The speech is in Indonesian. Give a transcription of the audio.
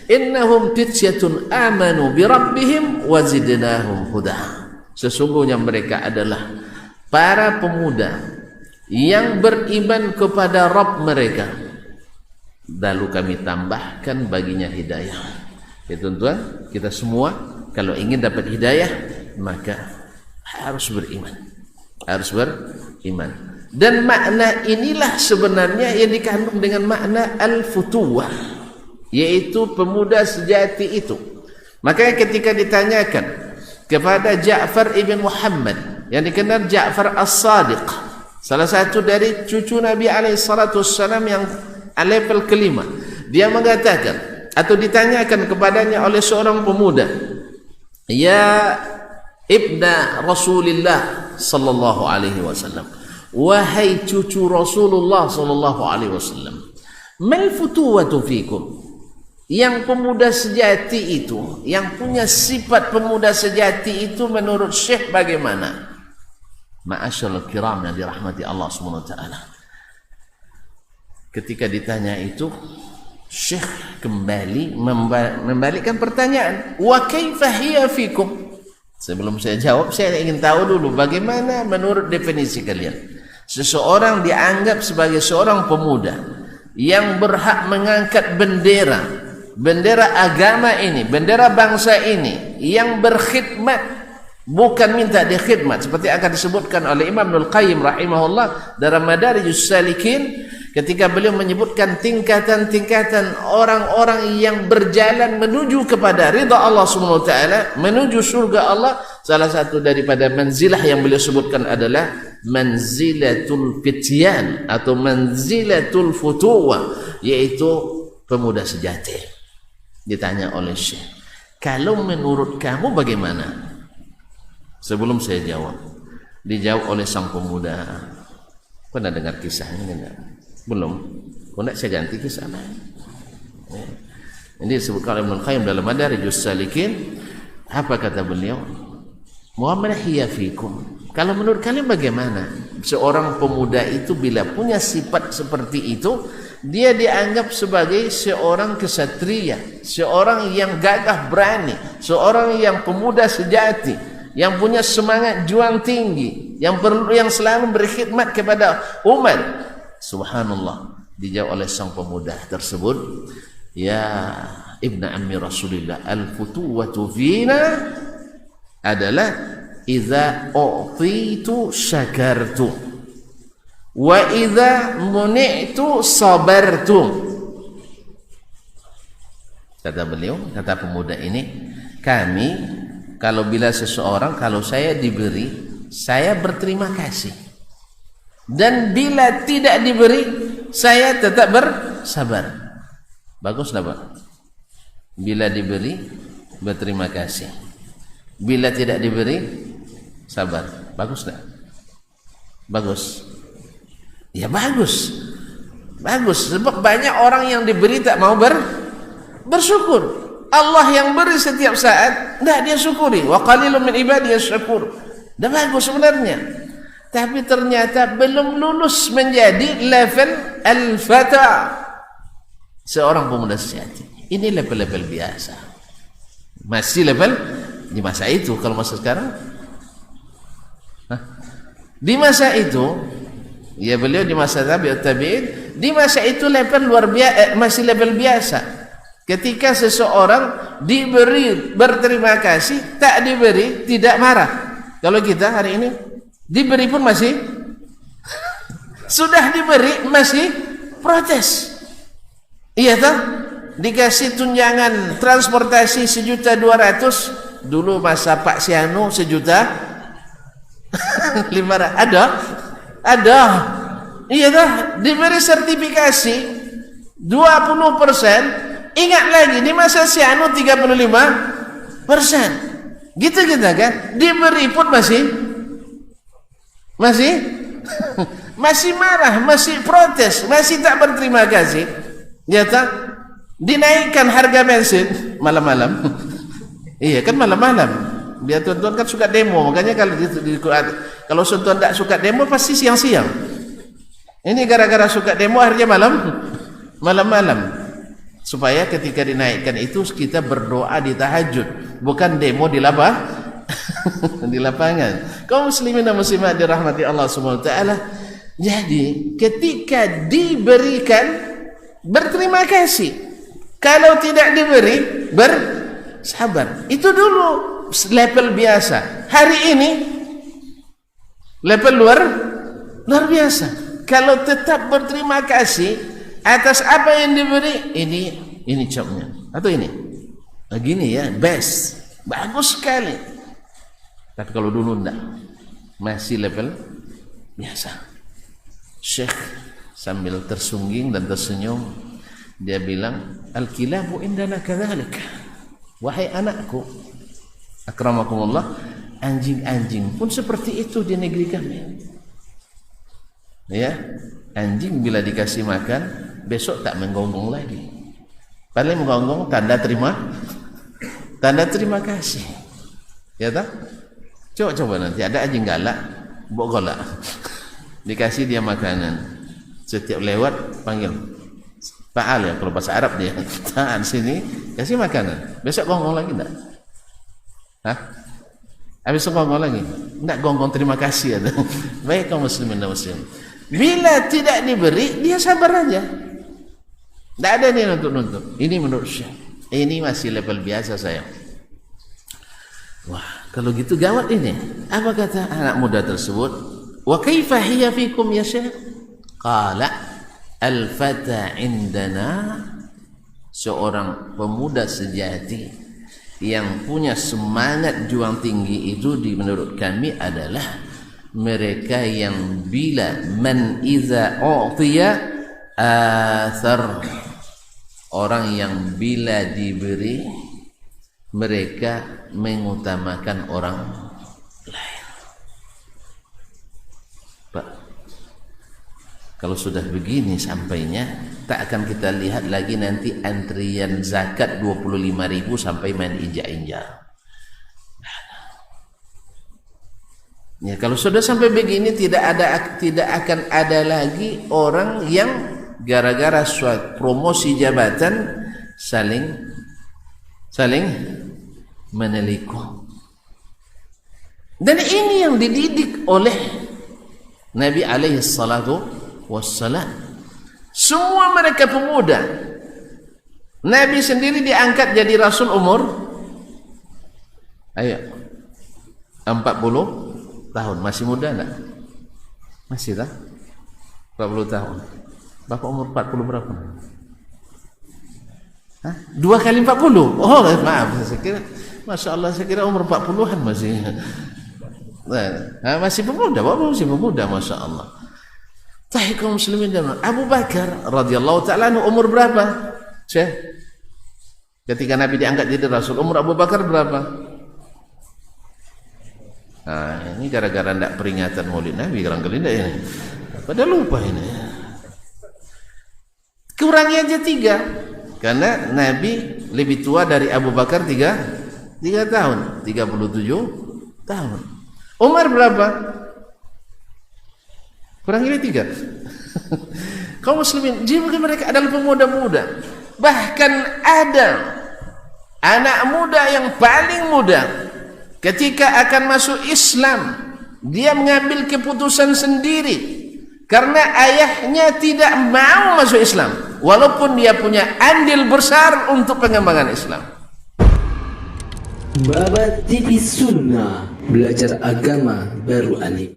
innahum fityatun amanu bi rabbihim wa zidnahum huda. Sesungguhnya mereka adalah para pemuda yang beriman kepada Rabb mereka, lalu kami tambahkan baginya hidayah. Ya tuan-tuan, kita semua kalau ingin dapat hidayah maka harus beriman, harus beriman. Dan makna inilah sebenarnya yang dikandung dengan makna al-futuwah, yaitu pemuda sejati itu. Makanya ketika ditanyakan kepada Ja'far ibn Muhammad yang dikenal Ja'far as-Sadiq, salah satu dari cucu Nabi SAW yang level kelima, dia mengatakan atau ditanyakan kepadanya oleh seorang pemuda, ya ibna Rasulullah sallallahu alaihi wasallam, wahai cucu Rasulullah sallallahu alaihi wasallam, mal futuwatu fikum, yang pemuda sejati itu, yang punya sifat pemuda sejati itu menurut Syekh bagaimana? Ma'asyarul kiram yang dirahmati Allah SWT, ketika ditanya itu Syekh kembali membalikkan pertanyaan, wa kaifa hiya fikum. Sebelum saya jawab, saya ingin tahu dulu bagaimana menurut definisi kalian seseorang dianggap sebagai seorang pemuda yang berhak mengangkat bendera agama ini, bendera bangsa ini, yang berkhidmat, bukan minta dikhidmat, seperti akan disebutkan oleh Imam Ibnul Qayyim rahimahullah dalam Madarijus Salikin, ketika beliau menyebutkan tingkatan-tingkatan orang-orang yang berjalan menuju kepada ridha Allah Subhanahu wa taala, menuju surga Allah. Salah satu daripada manzilah yang beliau sebutkan adalah manzilatul fityan atau manzilatul futuwa, yaitu pemuda sejati. Ditanya oleh Syekh, kalau menurut kamu bagaimana? Sebelum saya jawab, dijawab oleh sang pemuda. Pernah dengar kisahnya enggak? Belum? Kalau enggak saya ganti kisah lain. Ini disebutkan oleh Ibnu Qayyim dalam Madarijus Salikin. Apa kata beliau? Muhammadah hiya fikum. Kalau menurut kalian bagaimana? Seorang pemuda itu bila punya sifat seperti itu, dia dianggap sebagai seorang kesatria, seorang yang gagah berani, seorang yang pemuda sejati, yang punya semangat juang tinggi, yang selalu berkhidmat kepada umat. Subhanallah, dijawab oleh sang pemuda tersebut, ya ibna ammi Rasulillah, al-futuwatu fina adalah idza u'titu syakartu wa idza muni'tu sabartu. Kata beliau, kata pemuda ini, kami kalau bila seseorang, kalau saya diberi, saya berterima kasih, dan bila tidak diberi, saya tetap bersabar. Bagus tak Pak? Bila diberi, berterima kasih, bila tidak diberi, sabar. Bagus tak? Bagus. Ya bagus. Bagus. Sebab banyak orang yang diberi tak mau bersyukur. Allah yang beri setiap saat, tidak dia syukuri. Wa qalilun min ibadiyas syakur. Dah bagus sebenarnya, tapi ternyata belum lulus menjadi level al-fata, seorang pemuda sejati. Ini level-level biasa, masih level di masa itu. Kalau masa sekarang, di masa itu, ya beliau di masa tabi'in, di masa itu level luar biasa, masih level biasa. Ketika seseorang diberi berterima kasih, tak diberi tidak marah. Kalau kita hari ini diberi pun masih sudah diberi masih protes. Iya toh? Dikasih tunjangan transportasi 1.200.000, dulu masa Pak Siano 1.500.000 ada. Iya toh? Diberi sertifikasi 20%. Ingat lagi di masa Siano 35%. Gitu kita kan? Diberi pun masih marah, masih protes, masih tak berterima kasih. Ya tak? Dinaikkan harga bensin malam-malam. Iya kan malam-malam. Biar tuan-tuan kan suka demo, makanya kalau tuan tak suka demo pasti siang-siang. Ini gara-gara suka demo akhirnya malam-malam. supaya ketika dinaikkan itu kita berdoa di tahajud, bukan demo di di lapangan. Kaum muslimin dan muslimat dirahmati Allah Subhanahu wa taala. Jadi ketika diberikan berterima kasih, kalau tidak diberi bersabar. Itu dulu level biasa. Hari ini level luar biasa. Kalau tetap berterima kasih atas apa yang diberi, ini capnya atau ini begini ya, best, bagus sekali. Tapi kalau dulu enggak, masih level biasa. Syekh sambil tersungging dan tersenyum, dia bilang, al-kilabu indana kadzalika. Wahai anakku, akramakumullah, anjing-anjing pun seperti itu di negeri kami. Ya, anjing bila dikasih makan, besok tak menggonggong lagi. Paling menggonggong tanda terima kasih. Ya tak? Coba nanti ada anjing galak, bawa golak. Dikasih dia makanan, setiap lewat panggil Ta'al, ya kalau bahasa Arab dia Ta'al sini, kasih makanan, besok gonggong lagi enggak? Hah? Habis gonggong lagi? Enggak gonggong terima kasih ada. Baik kaum muslimin dan muslim, bila tidak diberi dia sabar aja, enggak ada nih nuntut. Ini menurut Syekh, ini masih level biasa sayang. Wah, kalau gitu gawat ini. Apa kata anak muda tersebut? Wa kaifa hiya fikum ya Syekh? Qala al-fata indana, seorang pemuda sejati yang punya semangat juang tinggi itu menurut kami adalah mereka yang bila man iza u'tiya athar, orang yang bila diberi mereka mengutamakan orang lain. Kalau sudah begini sampainya, tak akan kita lihat lagi nanti antrian zakat 25.000 sampai main injak-injak. Ya, kalau sudah sampai begini tidak akan ada lagi orang yang gara-gara suatu promosi jabatan saling menelikung. Dan ini yang dididik oleh Nabi alaihi salatu wassalam. Semua mereka pemuda. Nabi sendiri diangkat jadi rasul umur 40 tahun. Masih muda enggak? Masih tak? 40 tahun. Bapak umur 40 berapa? Hah? 2 kali 40? Oh maaf, saya kira, Masya Allah, saya kira umur 40-an masih. Nah, masih pemuda, Bapak masih pemuda, Masya Allah. Tahik kaum muslimin dan Abu Bakar radhiyallahu ta'ala umur berapa? Syekh, ketika Nabi diangkat jadi Rasul, umur Abu Bakar berapa? Nah, ini gara-gara tidak peringatan Maulid Nabi, barangkali tidak ini. Pada lupa ini. Kurangi aja 3, karena Nabi lebih tua dari Abu Bakar 3 tahun, 37 tahun. Umar berapa? Kurang ini 3. Kaum muslimin, jadi mereka adalah pemuda-muda. Bahkan ada anak muda yang paling muda, ketika akan masuk Islam, dia mengambil keputusan sendiri karena ayahnya tidak mau masuk Islam, walaupun dia punya andil besar untuk pengembangan Islam. Babat TV Sunnah, belajar agama baru aneh.